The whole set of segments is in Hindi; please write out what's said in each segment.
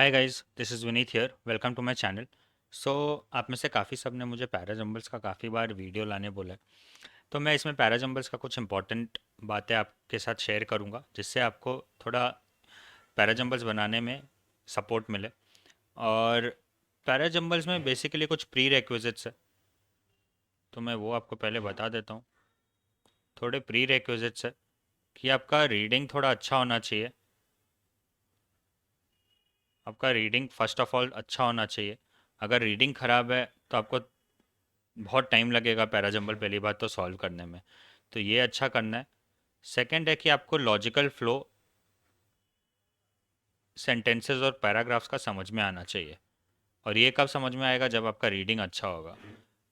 Hi guys, this is Vineet here. Welcome to my channel. So आप में से काफ़ी सब ने मुझे पैराजम्बल्स का काफ़ी बार वीडियो लाने बोला है। तो मैं इसमें पैराजम्बल्स का कुछ इंपॉर्टेंट बातें आपके साथ शेयर करूंगा जिससे आपको थोड़ा पैराजम्बल्स बनाने में सपोर्ट मिले। और पैराजम्बल्स में बेसिकली कुछ प्री रिक्विजिट्स है, तो मैं वो आपको पहले बता देता हूँ। थोड़े प्री रिक्विजिट्स है कि आपका रीडिंग थोड़ा अच्छा होना चाहिए। आपका रीडिंग फर्स्ट ऑफ ऑल अच्छा होना चाहिए। अगर रीडिंग ख़राब है तो आपको बहुत टाइम लगेगा पैराजंबल पहली बात तो सॉल्व करने में, तो ये अच्छा करना है। सेकंड है कि आपको लॉजिकल फ्लो सेंटेंसेस और पैराग्राफ्स का समझ में आना चाहिए। और ये कब समझ में आएगा? जब आपका रीडिंग अच्छा होगा।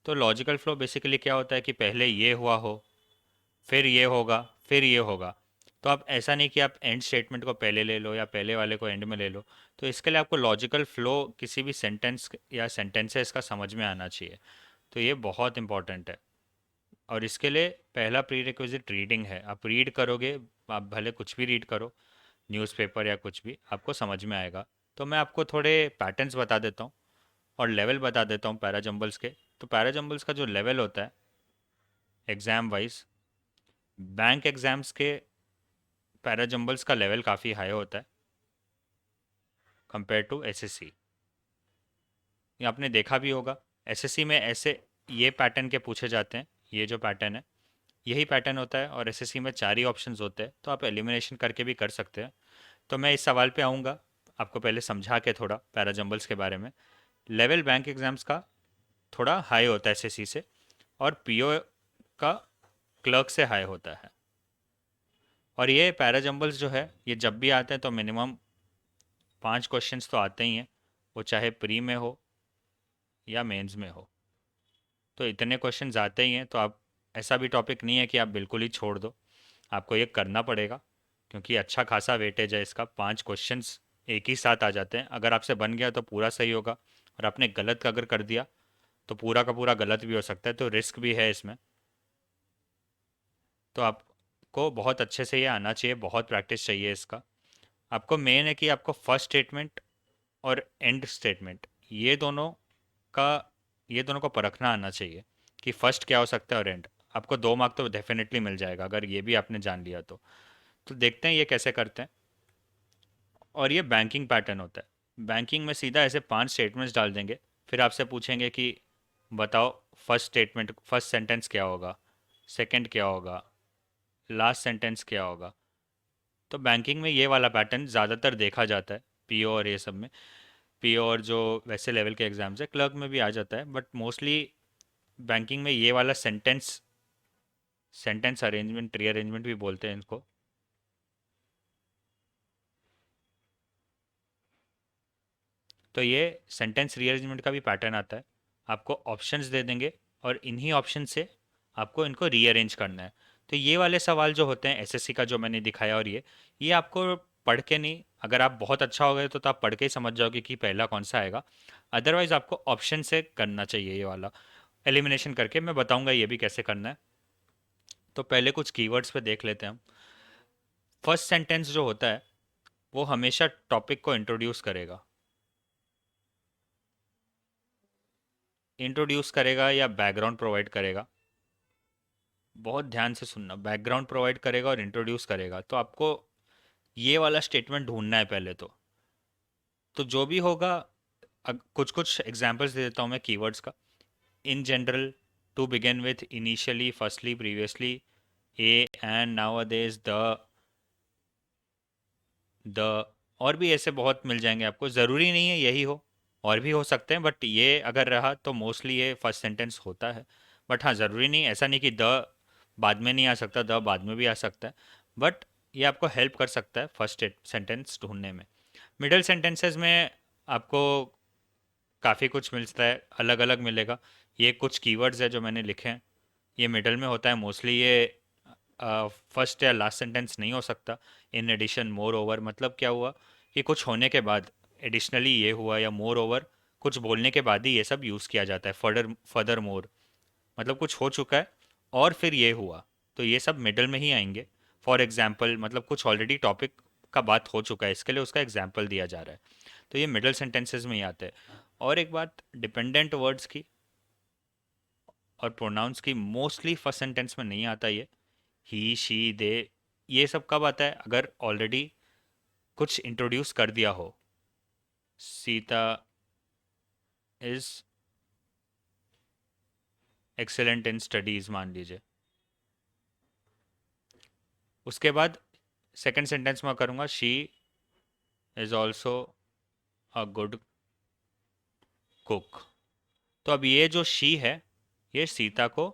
तो लॉजिकल फ्लो बेसिकली क्या होता है कि पहले ये हुआ हो, फिर ये होगा, फिर ये होगा। तो आप ऐसा नहीं कि आप एंड स्टेटमेंट को पहले ले लो या पहले वाले को एंड में ले लो। तो इसके लिए आपको लॉजिकल फ्लो किसी भी सेंटेंस या सेंटेंसेस का समझ में आना चाहिए। तो ये बहुत इंपॉर्टेंट है। और इसके लिए पहला प्री रिक्विजिट रीडिंग है। आप रीड करोगे, आप भले कुछ भी रीड करो, न्यूज़पेपर या कुछ भी, आपको समझ में आएगा। तो मैं आपको थोड़े पैटर्न्स बता देता हूँ और लेवल बता देता हूँ पैराजम्बल्स के। तो पैराजम्बल्स का जो लेवल होता है एग्ज़ाम वाइज, बैंक एग्ज़ाम्स के पैराजम्बल्स का लेवल काफ़ी हाई होता है कंपेयर टू एसएससी। ये आपने देखा भी होगा, एसएससी में ऐसे ये पैटर्न के पूछे जाते हैं। ये जो पैटर्न है यही पैटर्न होता है, और एसएससी में 4 ही ऑप्शंस होते हैं, तो आप एलिमिनेशन करके भी कर सकते हैं। तो मैं इस सवाल पे आऊँगा, आपको पहले समझा के थोड़ा पैराजम्बल्स के बारे में। लेवल बैंक एग्जाम्स का थोड़ा हाई होता है एसएससी से, और पीओ का क्लर्क से हाई होता है। और ये पैराजम्बल्स जो है ये जब भी आते हैं तो मिनिमम 5 क्वेश्चंस तो आते ही हैं, वो चाहे प्री में हो या मेंस में हो। तो इतने क्वेश्चंस आते ही हैं, तो आप, ऐसा भी टॉपिक नहीं है कि आप बिल्कुल ही छोड़ दो, आपको ये करना पड़ेगा। क्योंकि अच्छा खासा वेटेज है इसका, 5 क्वेश्चंस एक ही साथ आ जाते हैं। अगर आपसे बन गया तो पूरा सही होगा, और आपने गलत अगर कर दिया तो पूरा का पूरा गलत भी हो सकता है, तो रिस्क भी है इसमें। तो आपको बहुत अच्छे से ये आना चाहिए, बहुत प्रैक्टिस चाहिए इसका। आपको मेन है कि आपको फर्स्ट स्टेटमेंट और एंड स्टेटमेंट, ये दोनों का ये दोनों को परखना आना चाहिए कि फर्स्ट क्या हो सकता है और एंड। आपको 2 मार्क तो डेफिनेटली मिल जाएगा अगर ये भी आपने जान लिया तो देखते हैं ये कैसे करते हैं। और ये बैंकिंग पैटर्न होता है। बैंकिंग में सीधा ऐसे 5 स्टेटमेंट्स डाल देंगे, फिर आपसे पूछेंगे कि बताओ फर्स्ट स्टेटमेंट, फर्स्ट सेंटेंस क्या होगा, सेकंड क्या होगा, लास्ट सेंटेंस क्या होगा। तो बैंकिंग में ये वाला पैटर्न ज़्यादातर देखा जाता है, पीओ और ये सब में। पीओ और जो वैसे लेवल के एग्जाम्स है, क्लर्क में भी आ जाता है, बट मोस्टली बैंकिंग में ये वाला सेंटेंस सेंटेंस अरेंजमेंट, रीअरेंजमेंट भी बोलते हैं इनको। तो ये सेंटेंस रीअरेंजमेंट का भी पैटर्न आता है। आपको ऑप्शंस दे देंगे और इन्हीं ऑप्शन से आपको इनको रीअरेंज करना है। तो ये वाले सवाल जो होते हैं एसएससी का जो मैंने दिखाया, और ये आपको पढ़ के नहीं, अगर आप बहुत अच्छा हो गए तो आप पढ़ के ही समझ जाओगे कि पहला कौन सा आएगा। अदरवाइज आपको ऑप्शन से करना चाहिए ये वाला, एलिमिनेशन करके। मैं बताऊंगा ये भी कैसे करना है। तो पहले कुछ कीवर्ड्स पे देख लेते हैं हम। फर्स्ट सेंटेंस जो होता है वो हमेशा टॉपिक को इंट्रोड्यूस करेगा। इंट्रोड्यूस करेगा या बैकग्राउंड प्रोवाइड करेगा। बहुत ध्यान से सुनना, बैकग्राउंड प्रोवाइड करेगा और इंट्रोड्यूस करेगा। तो आपको ये वाला स्टेटमेंट ढूंढना है पहले तो जो भी होगा। कुछ कुछ एग्जांपल्स दे देता हूँ मैं कीवर्ड्स का। In general, to begin with, initially, firstly, previously, a, and, nowadays, the. और भी ऐसे बहुत मिल जाएंगे आपको, ज़रूरी नहीं है यही हो, और भी हो सकते हैं, बट ये अगर रहा तो मोस्टली ये फर्स्ट सेंटेंस होता है। बट हाँ, ज़रूरी नहीं, ऐसा नहीं कि द बाद में नहीं आ सकता, द बाद में भी आ सकता है। बट ये आपको हेल्प कर सकता है फर्स्ट सेंटेंस ढूंढने में। मिडल सेंटेंसेस में आपको काफ़ी कुछ मिलता है, अलग अलग मिलेगा। ये कुछ कीवर्ड्स है जो मैंने लिखे हैं, ये मिडल में होता है मोस्टली। ये फर्स्ट या लास्ट सेंटेंस नहीं हो सकता। इन एडिशन, मोर ओवर, मतलब क्या हुआ कि कुछ होने के बाद एडिशनली ये हुआ, या मोर ओवर कुछ बोलने के बाद ही ये सब यूज़ किया जाता है। फर्दर, फर्दर मोर मतलब कुछ हो चुका है और फिर ये हुआ, तो ये सब मिडल में ही आएंगे। फॉर एग्जाम्पल मतलब कुछ ऑलरेडी टॉपिक का बात हो चुका है, इसके लिए उसका एग्जाम्पल दिया जा रहा है। तो ये मिडल सेंटेंसेस में ही आते हैं। और एक बात डिपेंडेंट वर्ड्स की और प्रोनाउंस की, मोस्टली फर्स्ट सेंटेंस में नहीं आता ये। ही, शी, दे, ये सब कब आता है? अगर ऑलरेडी कुछ इंट्रोड्यूस कर दिया हो। Sita is excellent in studies मान लीजिए, उसके बाद सेकंड सेंटेंस में करूँगा she is also a good cook. तो अब ये जो शी है, ये सीता को,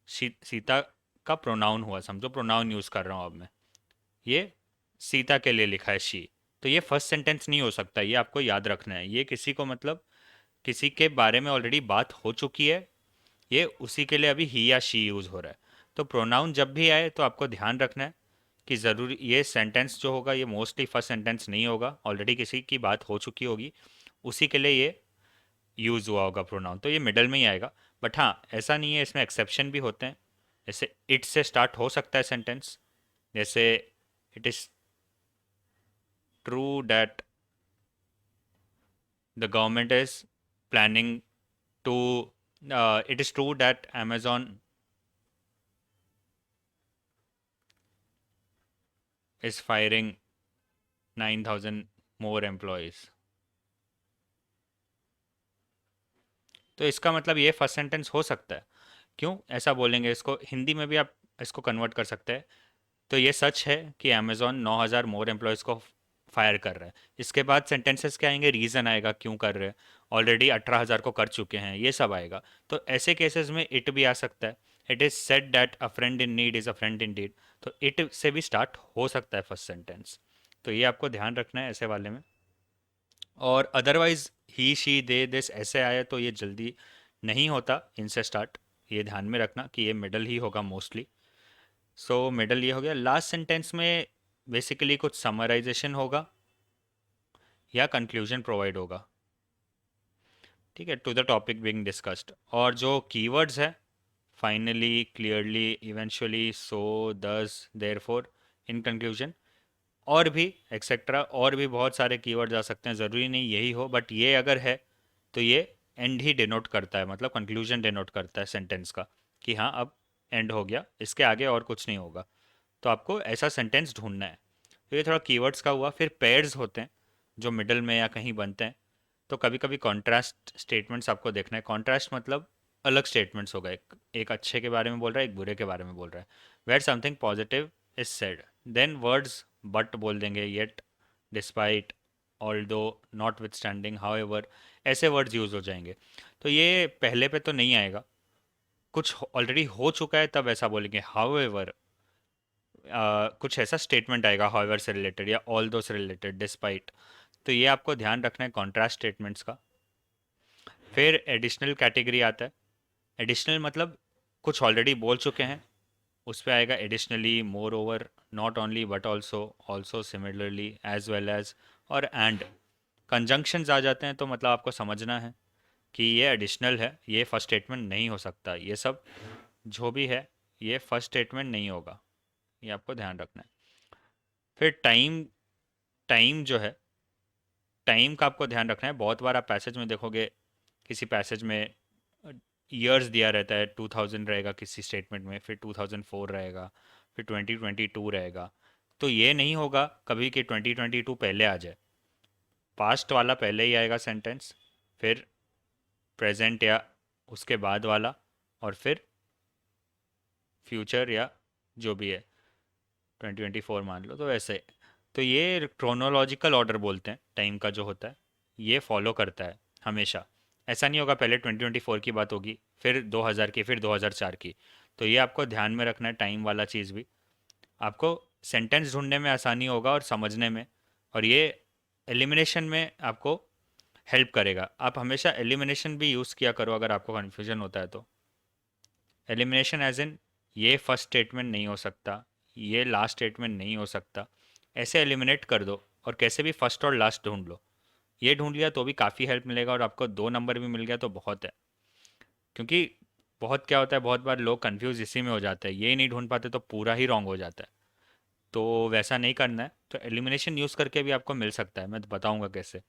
सीता का प्रोनाउन हुआ, समझो प्रोनाउन यूज़ कर रहा हूँ अब मैं। ये सीता के लिए लिखा है शी। तो ये फर्स्ट सेंटेंस नहीं हो सकता, ये आपको याद रखना है। ये किसी को मतलब किसी के बारे में ऑलरेडी बात हो चुकी है, ये उसी के लिए अभी ही या शी यूज़ हो रहा है। तो प्रोनाउन जब भी आए तो आपको ध्यान रखना है कि ज़रूरी ये सेंटेंस जो होगा ये मोस्टली फर्स्ट सेंटेंस नहीं होगा, ऑलरेडी किसी की बात हो चुकी होगी, उसी के लिए ये यूज़ हुआ होगा प्रोनाउन, तो ये मिडल में ही आएगा। बट हाँ, ऐसा नहीं है, इसमें एक्सेप्शन भी होते हैं। जैसे इट से स्टार्ट हो सकता है सेंटेंस, जैसे it is true that the government is planning to, it is true that Amazon is firing 9,000 more employees. तो इसका मतलब ये फर्स्ट सेंटेंस हो सकता है। क्यों ऐसा बोलेंगे? इसको हिंदी में भी आप इसको कन्वर्ट कर सकते हैं। तो ये सच है कि अमेजोन 9,000 मोर एम्प्लॉयज़ को फायर कर रहा है। इसके बाद सेंटेंसेस क्या आएंगे? रीज़न आएगा क्यों कर रहे हैं, ऑलरेडी 18,000 को कर चुके हैं, ये सब आएगा। तो ऐसे केसेस में इट भी आ सकता है। It is said that a friend in need is a friend in deed. तो इट से भी स्टार्ट हो सकता है फर्स्ट सेंटेंस। तो ये आपको ध्यान रखना है ऐसे वाले में। और otherwise he, she, they, this ऐसे आए तो ये जल्दी नहीं होता इनसे स्टार्ट। ये ध्यान में रखना कि ये मिडल ही होगा मोस्टली। सो मिडल ये हो गया। लास्ट सेंटेंस में बेसिकली कुछ समराइजेशन होगा या कंक्लूजन प्रोवाइड होगा, ठीक है, to the topic being discussed. और जो कीवर्ड्स है, फाइनली, क्लियरली, इवेंचुअली, सो, दस, देयरफॉर, इन कंक्लूजन, और भी एक्सेट्रा, और भी बहुत सारे कीवर्ड्स आ सकते हैं, ज़रूरी नहीं यही हो। बट ये अगर है तो ये एंड ही डिनोट करता है, मतलब कंक्लूजन डिनोट करता है सेंटेंस का, कि हाँ अब एंड हो गया, इसके आगे और कुछ नहीं होगा। तो आपको ऐसा सेंटेंस ढूंढना है। तो ये थोड़ा कीवर्ड्स का हुआ। फिर पेयर्स होते हैं जो मिडल में या कहीं बनते हैं। तो कभी कभी कॉन्ट्रास्ट स्टेटमेंट्स आपको देखना है। कॉन्ट्रास्ट मतलब अलग स्टेटमेंट्स होगा, एक अच्छे के बारे में बोल रहा है, एक बुरे के बारे में बोल रहा है। Where something positive is said, then words but बोल देंगे, yet, despite, although, notwithstanding, however, ऐसे वर्ड्स यूज हो जाएंगे। तो ये पहले पे तो नहीं आएगा, कुछ ऑलरेडी हो चुका है तब ऐसा बोलेंगे। हाउएवर कुछ ऐसा स्टेटमेंट आएगा हाउएवर से रिलेटेड या ऑल दो से रिलेटेड, डिस्पाइट। तो ये आपको ध्यान रखना है कॉन्ट्रास्ट स्टेटमेंट्स का। फिर एडिशनल कैटेगरी आता है। एडिशनल मतलब कुछ ऑलरेडी बोल चुके हैं, उस पे आएगा additionally, moreover, not only but also, also, similarly, as well as, और एंड। कंजंक्शंस आ जाते हैं तो मतलब आपको समझना है कि ये एडिशनल है, ये फर्स्ट स्टेटमेंट नहीं हो सकता। ये सब जो भी है ये फर्स्ट स्टेटमेंट नहीं होगा, ये आपको ध्यान रखना है। फिर टाइम, टाइम जो है, टाइम का आपको ध्यान रखना है। बहुत बार आप पैसेज में देखोगे, किसी पैसेज में ईयर्स दिया रहता है, 2000 रहेगा किसी स्टेटमेंट में, फिर 2004 रहेगा, फिर 2022 रहेगा। तो ये नहीं होगा कभी कि 2022 पहले आ जाए, पास्ट वाला पहले ही आएगा सेंटेंस, फिर प्रेजेंट या उसके बाद वाला, और फिर फ्यूचर या जो भी है, 2024 मान लो, तो ऐसे। तो ये क्रोनोलॉजिकल ऑर्डर बोलते हैं टाइम का जो होता है, ये फॉलो करता है हमेशा। ऐसा नहीं होगा पहले 2024 की बात होगी, फिर 2000 की, फिर 2004 की। तो ये आपको ध्यान में रखना है, टाइम वाला चीज़ भी। आपको सेंटेंस ढूंढने में आसानी होगा और समझने में, और ये एलिमिनेशन में आपको हेल्प करेगा। आप हमेशा एलिमिनेशन भी यूज़ किया करो अगर आपको कन्फ्यूजन होता है तो। एलिमिनेशन एज इन, ये फर्स्ट स्टेटमेंट नहीं हो सकता, ये लास्ट स्टेटमेंट नहीं हो सकता, ऐसे एलिमिनेट कर दो और कैसे भी फर्स्ट और लास्ट ढूंढ लो। ये ढूंढ लिया तो भी काफ़ी हेल्प मिलेगा, और आपको 2 नंबर भी मिल गया तो बहुत है। क्योंकि बहुत क्या होता है, बहुत बार लोग कंफ्यूज इसी में हो जाते हैं, ये नहीं ढूंढ पाते तो पूरा ही रॉन्ग हो जाता है। तो वैसा नहीं करना है, तो एलिमिनेशन यूज़ करके भी आपको मिल सकता है, मैं तो बताऊंगा कैसे।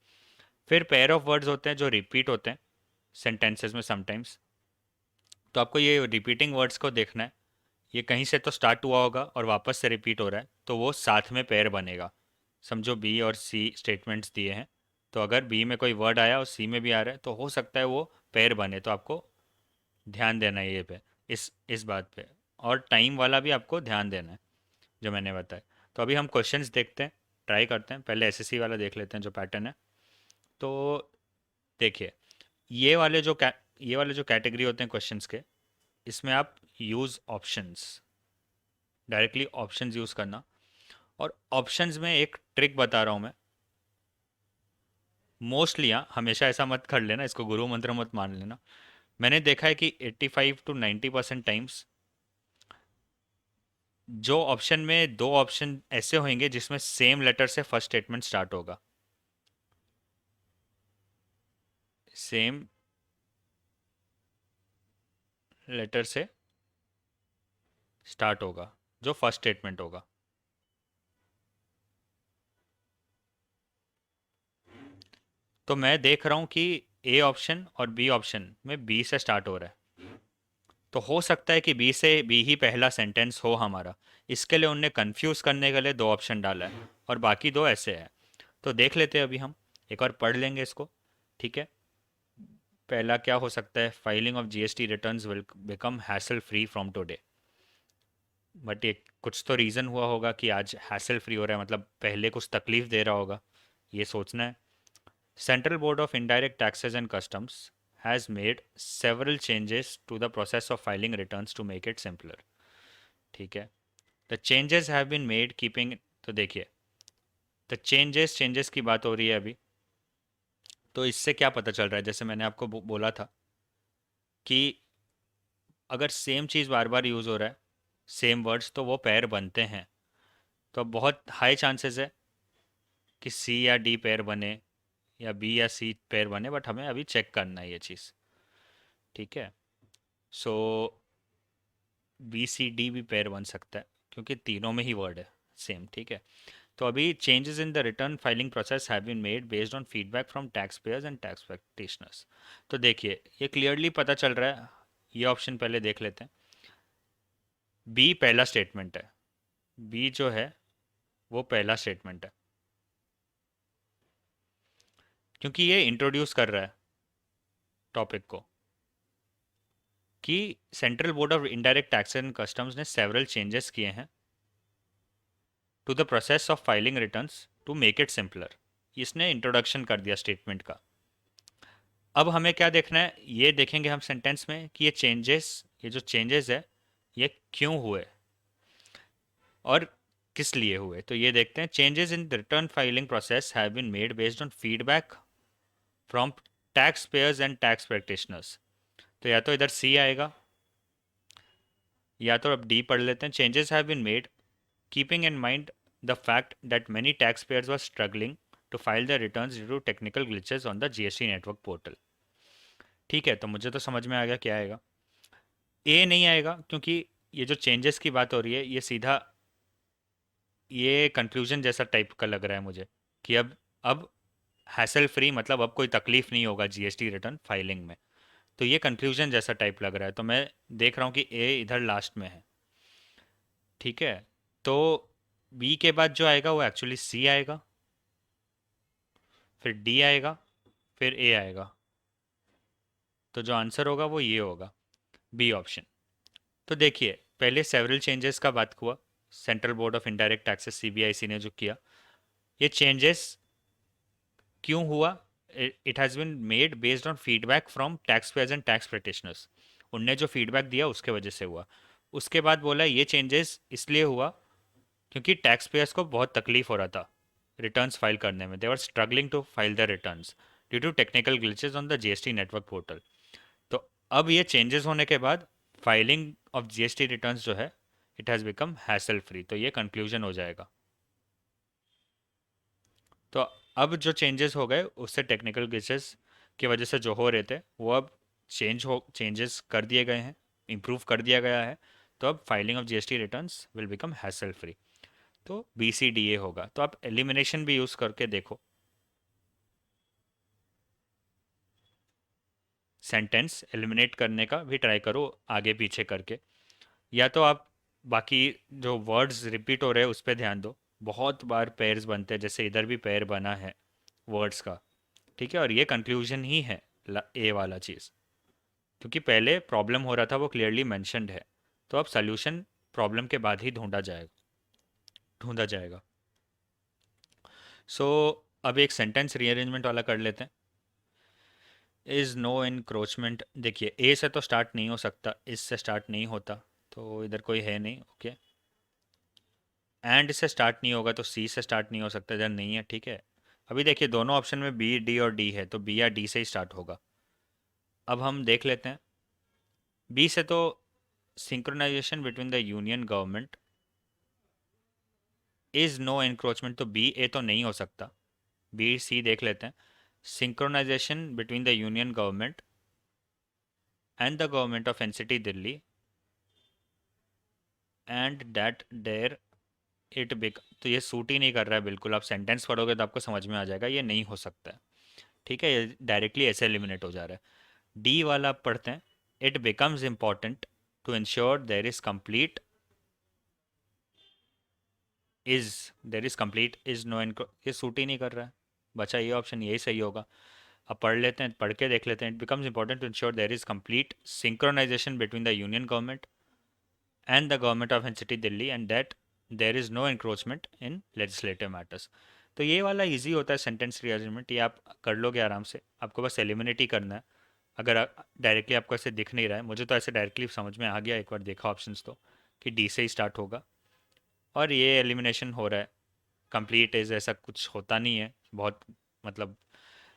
फिर पेयर ऑफ वर्ड्स होते हैं जो रिपीट होते हैं सेंटेंसेस में समटाइम्स। तो आपको ये रिपीटिंग वर्ड्स को देखना है, ये कहीं से तो स्टार्ट हुआ होगा और वापस से रिपीट हो रहा है, तो वो साथ में पेयर बनेगा। समझो बी और सी स्टेटमेंट्स दिए हैं, तो अगर बी में कोई वर्ड आया और सी में भी आ रहा है तो हो सकता है वो पेयर बने, तो आपको ध्यान देना है ये पे, इस बात पे। और टाइम वाला भी आपको ध्यान देना है जो मैंने बताया। तो अभी हम क्वेश्चंस देखते हैं, ट्राई करते हैं। पहले एसएससी वाला देख लेते हैं जो पैटर्न है। तो देखिए, ये वाले जो ये वाले जो कैटेगरी होते हैं क्वेश्चंस के, इसमें आप use options, directly options use करना। और ऑप्शंस में एक ट्रिक बता रहा हूँ मैं। मोस्टली हाँ, हमेशा ऐसा मत कर लेना, इसको गुरु मंत्र मत मान लेना। मैंने देखा है कि 85 to 90% टाइम्स जो ऑप्शन में दो ऑप्शन ऐसे होंगे जिसमें सेम लेटर से फर्स्ट स्टेटमेंट स्टार्ट होगा, सेम लेटर से स्टार्ट होगा जो फर्स्ट स्टेटमेंट होगा। तो मैं देख रहा हूँ कि ए ऑप्शन और बी ऑप्शन में बी से स्टार्ट हो रहा है, तो हो सकता है कि बी से बी ही पहला सेंटेंस हो हमारा। इसके लिए उनने कंफ्यूज करने के लिए दो ऑप्शन डाला है और बाकी दो ऐसे हैं। तो देख लेते हैं, अभी हम एक और पढ़ लेंगे इसको। ठीक है, पहला क्या हो सकता है, filing of GST returns will become hassle free from today. But ये कुछ तो रीज़न हुआ होगा कि आज हैसल फ्री हो रहा है, मतलब पहले कुछ तकलीफ दे रहा होगा, ये सोचना है। Central board of indirect taxes and customs has made several changes to the process of filing returns to make it simpler. ठीक है, the changes have been made keeping, तो देखिए, the चेंजेस की बात हो रही है अभी। तो इससे क्या पता चल रहा है, जैसे मैंने आपको बोला था कि अगर सेम चीज़ बार बार यूज़ हो रहा है, सेम वर्ड्स, तो वो पेयर बनते हैं। तो अब बहुत हाई चांसेस है कि सी या डी पेयर बने या बी या सी पेयर बने, बट हमें अभी चेक करना है ये चीज़। ठीक है, सो बी सी डी भी पेयर बन सकता है क्योंकि तीनों में ही वर्ड है सेम। ठीक है, तो अभी changes in the return filing process have been made based on feedback from taxpayers and tax practitioners. तो देखिए, ये क्लियरली पता चल रहा है। ये ऑप्शन पहले देख लेते हैं। बी पहला स्टेटमेंट है, बी जो है वो पहला स्टेटमेंट है, क्योंकि ये इंट्रोड्यूस कर रहा है टॉपिक को कि central board of indirect tax and customs ने सेवरल चेंजेस किए हैं to the process of filing returns to make it simpler. इसने इंट्रोडक्शन कर दिया स्टेटमेंट का। अब हमें क्या देखना है, ये देखेंगे हम सेंटेंस में कि ये जो चेंजेस है ये क्यों हुए और किस लिए हुए। तो ये देखते हैं, changes in return filing process have been made based on feedback from taxpayers and tax practitioners. तो या तो इधर सी आएगा या तो अब डी पढ़ लेते हैं। Changes have been made keeping in mind the fact that many taxpayers were struggling to file the returns due to technical glitches on the GST network portal. ठीक है, तो मुझे तो समझ में आ गया क्या आएगा। ए नहीं आएगा क्योंकि ये जो चेंजेस की बात हो रही है ये सीधा ये कंक्लूजन जैसा टाइप का लग रहा है मुझे कि अब हैसल फ्री, मतलब अब कोई तकलीफ नहीं होगा जीएसटी रिटर्न फाइलिंग में। तो ये कंक्लूजन जैसा टाइप लग रहा है, तो मैं देख रहा हूँ कि ए इधर लास्ट में है। ठीक है, तो बी के बाद जो आएगा वो एक्चुअली सी आएगा, फिर डी आएगा, फिर ए आएगा। तो जो आंसर होगा वो ये होगा, बी ऑप्शन। तो देखिए, पहले सेवरल चेंजेस का बात हुआ, central board of indirect taxes CBIC ने जो किया, ये चेंजेस क्यों हुआ, it has been made based on feedback from taxpayers and tax practitioners. उनने जो फीडबैक दिया उसके वजह से हुआ। उसके बाद बोला ये चेंजेस इसलिए हुआ क्योंकि टैक्स पेयर्स को बहुत तकलीफ हो रहा था रिटर्न्स फाइल करने में, they were struggling to file the returns due to technical glitches on the GST network portal. तो अब ये चेंजेस होने के बाद फाइलिंग ऑफ जीएसटी रिटर्न्स जो है it has become hassle free, तो ये कंक्लूजन हो जाएगा। तो अब जो चेंजेस हो गए उससे टेक्निकल ग्लिचेस की वजह से जो हो रहे थे वो अब चेंजेस कर दिए गए हैं, इम्प्रूव कर दिया गया है। तो अब filing of GST returns will become hassle free. तो बी सी डी ए होगा। तो आप एलिमिनेशन भी यूज़ करके देखो, सेंटेंस एलिमिनेट करने का भी ट्राई करो आगे पीछे करके। या तो आप बाकी जो वर्ड्स रिपीट हो रहे हैं उस पर ध्यान दो। बहुत बार पेयर्स बनते हैं, जैसे इधर भी पेयर बना है वर्ड्स का, ठीक है, और ये कंक्लूजन ही है ए वाला चीज़, क्योंकि पहले प्रॉब्लम हो रहा था वो क्लियरली मेंशन्ड है। तो अब सोल्यूशन प्रॉब्लम के बाद ही ढूंढा जाएगा। सो अब एक सेंटेंस रीअरेंजमेंट वाला कर लेते हैं। इज़ नो इनक्रोचमेंट, देखिए ए से तो स्टार्ट नहीं हो सकता, इस से स्टार्ट नहीं होता, तो इधर कोई है नहीं, ओके। एंड से स्टार्ट नहीं होगा तो सी से स्टार्ट नहीं हो सकता, इधर नहीं है, ठीक है। अभी देखिए दोनों ऑप्शन में बी डी और डी है, तो बी या डी से ही स्टार्ट होगा। अब हम देख लेते हैं, बी से तो synchronization between the union government is no encroachment, तो बी ए तो नहीं हो सकता। बी सी देख लेते हैं, synchronization between the union government and the government of NCT Delhi and that there it बिक, तो ये सूट ही नहीं कर रहा है बिल्कुल। आप सेंटेंस पढ़ोगे तो आपको समझ में आ जाएगा ये नहीं हो सकता है, ठीक है, ये डायरेक्टली ऐसे एलिमिनेट हो जा रहा है। डी वाला आप पढ़ते हैं, it becomes important to ensure there is complete, is there is complete is no इनको, ये सूट ही नहीं कर रहा है, बचा ये ऑप्शन, यही सही होगा। अब पढ़ लेते हैं, पढ़ के देख लेते हैं। It becomes important to ensure there is complete synchronization between the union government and the government of NCT Delhi and that there is no encroachment in legislative matters. तो ये वाला इजी होता है सेंटेंस रीअरेंजमेंट, ये आप कर लोगे आराम से, आपको बस एलिमिनेट ही करना है। अगर डायरेक्टली आपको ऐसे दिख नहीं रहा है, मुझे तो ऐसे डायरेक्टली समझ में आ गया एक बार देखा ऑप्शंस तो, कि डी से ही स्टार्ट होगा और ये एलिमिनेशन हो रहा है। कंप्लीट इज ऐसा कुछ होता नहीं है, बहुत मतलब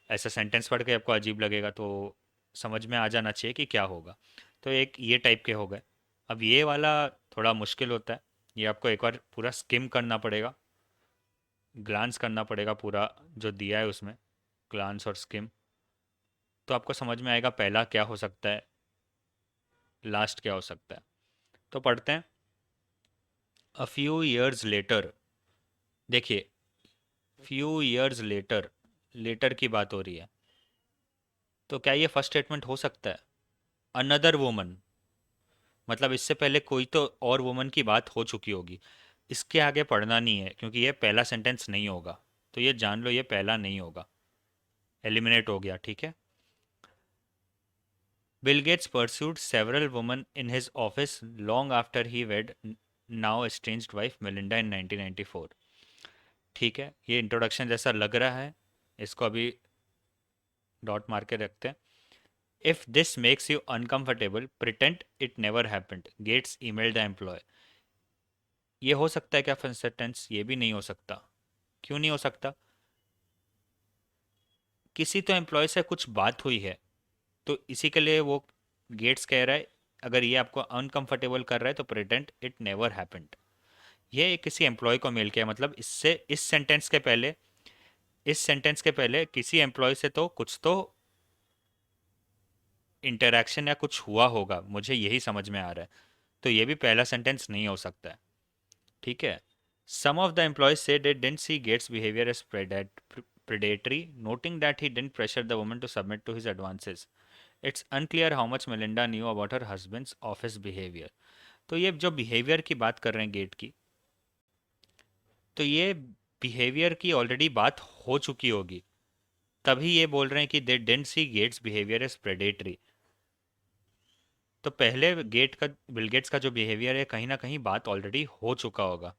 ऐसा सेंटेंस पढ़ के आपको अजीब लगेगा, तो समझ में आ जाना चाहिए कि क्या होगा। तो एक ये टाइप के हो गए। अब ये वाला थोड़ा मुश्किल होता है, ये आपको एक बार पूरा स्किम करना पड़ेगा, ग्लांस करना पड़ेगा पूरा जो दिया है उसमें, ग्लांस और स्किम, तो आपको समझ में आएगा पहला क्या हो सकता है, लास्ट क्या हो सकता है। तो पढ़ते हैं, अ फ्यू ईयर्स लेटर, देखिए फ्यू ईयर्स लेटर, लेटर की बात हो रही है, तो क्या ये फर्स्ट स्टेटमेंट हो सकता है? अनदर वुमन, मतलब इससे पहले कोई तो और वुमन की बात हो चुकी होगी, इसके आगे पढ़ना नहीं है क्योंकि ये पहला सेंटेंस नहीं होगा। तो ये जान लो ये पहला नहीं होगा, एलिमिनेट हो गया, ठीक है। Bill Gates pursued several women in his office long after he wed now estranged wife Melinda in 1994, ठीक है, ये इंट्रोडक्शन जैसा लग रहा है, इसको अभी डॉट मार के रखते हैं। If this makes you uncomfortable pretend it never happened, Gates email the employee, ये हो सकता है क्या फर्स्ट सेंटेंस? ये भी नहीं हो सकता। क्यों नहीं हो सकता? किसी तो एम्प्लॉय से कुछ बात हुई है, तो इसी के लिए वो गेट्स कह रहा है अगर ये आपको अनकंफर्टेबल कर रहा है तो प्रिटेंड इट नेवर हैपेंड, ये किसी एम्प्लॉय को मेल किया, मतलब इससे इस सेंटेंस के पहले किसी एम्प्लॉय से तो कुछ तो इंटरेक्शन या कुछ हुआ होगा, मुझे यही समझ में आ रहा है। तो ये भी पहला सेंटेंस नहीं हो सकता है, ठीक है। सम ऑफ द एम्प्लॉयज से they didn't see Gates behaviour as predatory, noting that he didn't pressure the woman to submit to his advances. It's unclear how much Melinda knew about her husband's office behavior. तो ये जो बिहेवियर की बात कर रहे हैं गेट की, तो ये बिहेवियर की ऑलरेडी बात हो चुकी होगी, तभी ये बोल रहे हैं कि they didn't see Gates behaviour as predatory. तो पहले गेट का, बिल गेट्स का जो बिहेवियर है कहीं ना कहीं बात ऑलरेडी हो चुका होगा।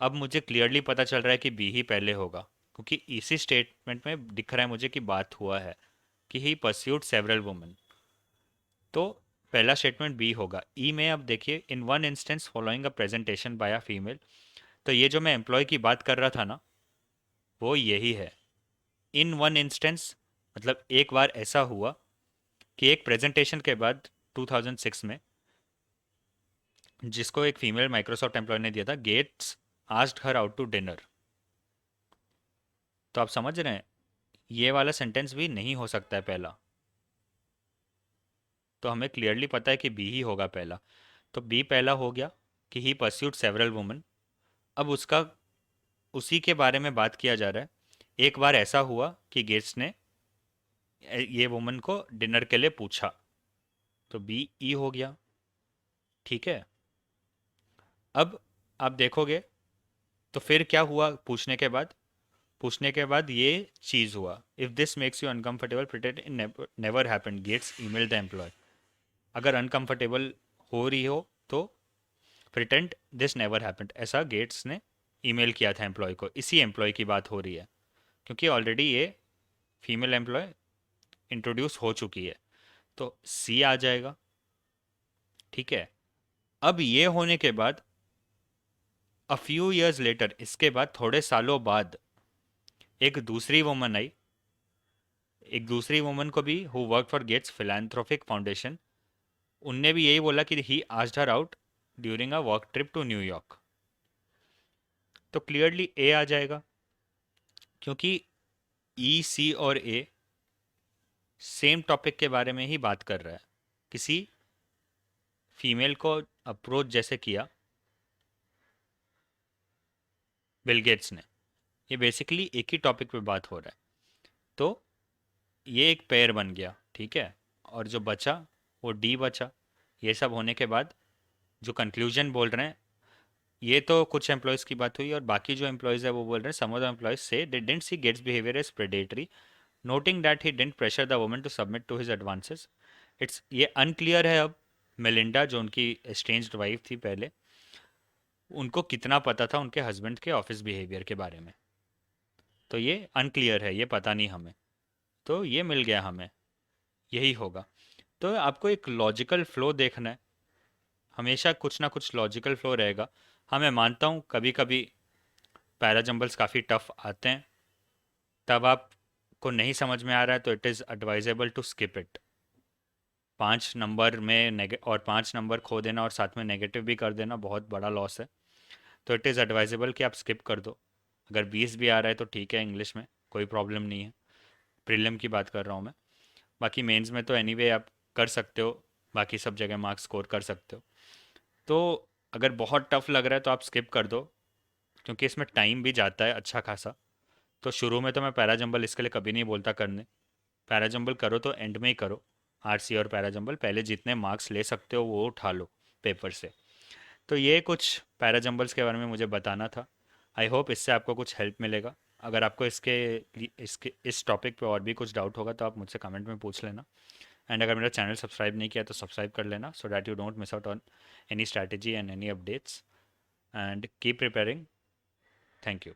अब मुझे क्लियरली पता चल रहा है कि बी ही पहले होगा, क्योंकि इसी स्टेटमेंट में दिख रहा है मुझे कि बात हुआ है कि ही परस्यूड सेवरल वुमेन, तो पहला स्टेटमेंट बी होगा। ई में अब देखिए, in one instance following a presentation by a female, तो ये जो मैं एम्प्लॉय की बात कर रहा था ना, वो यही है। इन वन इंस्टेंस मतलब एक बार ऐसा हुआ कि एक प्रेजेंटेशन के बाद 2006 में, जिसको एक फीमेल माइक्रोसॉफ्ट एम्प्लॉय ने दिया था, Gates asked her out to dinner. तो आप समझ रहे हैं ये वाला सेंटेंस भी नहीं हो सकता है पहला, तो हमें क्लियरली पता है कि बी ही होगा पहला। तो बी पहला हो गया कि ही परस्यूड सेवरल वुमन। अब उसका उसी के बारे में बात किया जा रहा है। एक बार ऐसा हुआ कि गेट्स ने ये वुमन को डिनर के लिए पूछा, तो बी ई हो गया। ठीक है। अब आप देखोगे तो फिर क्या हुआ पूछने के बाद ये चीज़ हुआ, if this makes you uncomfortable pretend in never happened, Gates email the employee. अगर अनकंफर्टेबल हो रही हो तो प्रिटेंड दिस नेवर हैपेंड, ऐसा गेट्स ने ईमेल किया था एम्प्लॉय को। इसी एम्प्लॉय की बात हो रही है, क्योंकि ऑलरेडी ये फीमेल एम्प्लॉय इंट्रोड्यूस हो चुकी है, तो सी आ जाएगा। ठीक है। अब ये होने के बाद अ फ्यू ईयर्स लेटर, इसके बाद थोड़े सालों बाद एक दूसरी वुमन आई, एक दूसरी वुमन को भी who work for Gates philanthropic foundation, उनने भी यही बोला कि he asked her out during a work trip to New York. तो क्लियरली ए आ जाएगा, क्योंकि ई सी और ए सेम टॉपिक के बारे में ही बात कर रहा है। किसी फीमेल को अप्रोच जैसे किया बिल गेट्स ने, ये बेसिकली एक ही टॉपिक पे बात हो रहा है। तो ये एक पेयर बन गया। ठीक है। और जो बचा वो डी बचा। ये सब होने के बाद जो कंक्लूजन बोल रहे हैं, ये तो कुछ एम्प्लॉयज़ की बात हुई, और बाकी जो एम्प्लॉयज़ है वो बोल रहे हैं, सम ऑफ द एम्प्लॉयज़ से they didn't see Gates behaviour as predatory, noting that he didn't pressure the woman to submit to his advances. It's ये अनक्लियर है अब, मेलिंडा जो उनकी एस्ट्रेंज्ड वाइफ थी पहले, उनको कितना पता था उनके हस्बैंड के ऑफिस बिहेवियर के बारे में। तो ये अनक्लियर है, ये पता नहीं हमें। तो ये मिल गया हमें, यही होगा। तो आपको एक लॉजिकल फ्लो देखना है, हमेशा कुछ ना कुछ लॉजिकल फ्लो रहेगा। हाँ, मैं मानता हूँ कभी कभी पैराजम्बल्स काफ़ी टफ आते हैं, तब आपको नहीं समझ में आ रहा है तो it is advisable to skip it. 5 number में और 5 नंबर खो देना और साथ में नेगेटिव भी कर देना बहुत बड़ा लॉस है। तो इट इज़ एडवाइजेबल कि आप स्किप कर दो। अगर 20 भी आ रहा है तो ठीक है, इंग्लिश में कोई प्रॉब्लम नहीं है। प्रीलिम की बात कर रहा हूँ मैं। बाकी मेंस में तो एनीवे आप कर सकते हो, बाकी सब जगह मार्क्स स्कोर कर सकते हो। तो अगर बहुत टफ लग रहा है तो आप स्किप कर दो, क्योंकि इसमें टाइम भी जाता है अच्छा खासा। तो शुरू में तो मैं पैराजंबल इसके लिए कभी नहीं बोलता करने। पैराजंबल करो तो एंड में ही करो। आरसी और पैराजंबल पहले जितने मार्क्स ले सकते हो वो उठा लो पेपर से। तो ये कुछ पैराजंबल्स के बारे में मुझे बताना था। आई होप इससे आपको कुछ हेल्प मिलेगा। अगर आपको इसके इस टॉपिक पे और भी कुछ डाउट होगा तो आप मुझसे कमेंट में पूछ लेना। एंड अगर मेरा चैनल सब्सक्राइब नहीं किया तो सब्सक्राइब कर लेना, so that you don't miss out on any strategy and any updates. And keep preparing. Thank you.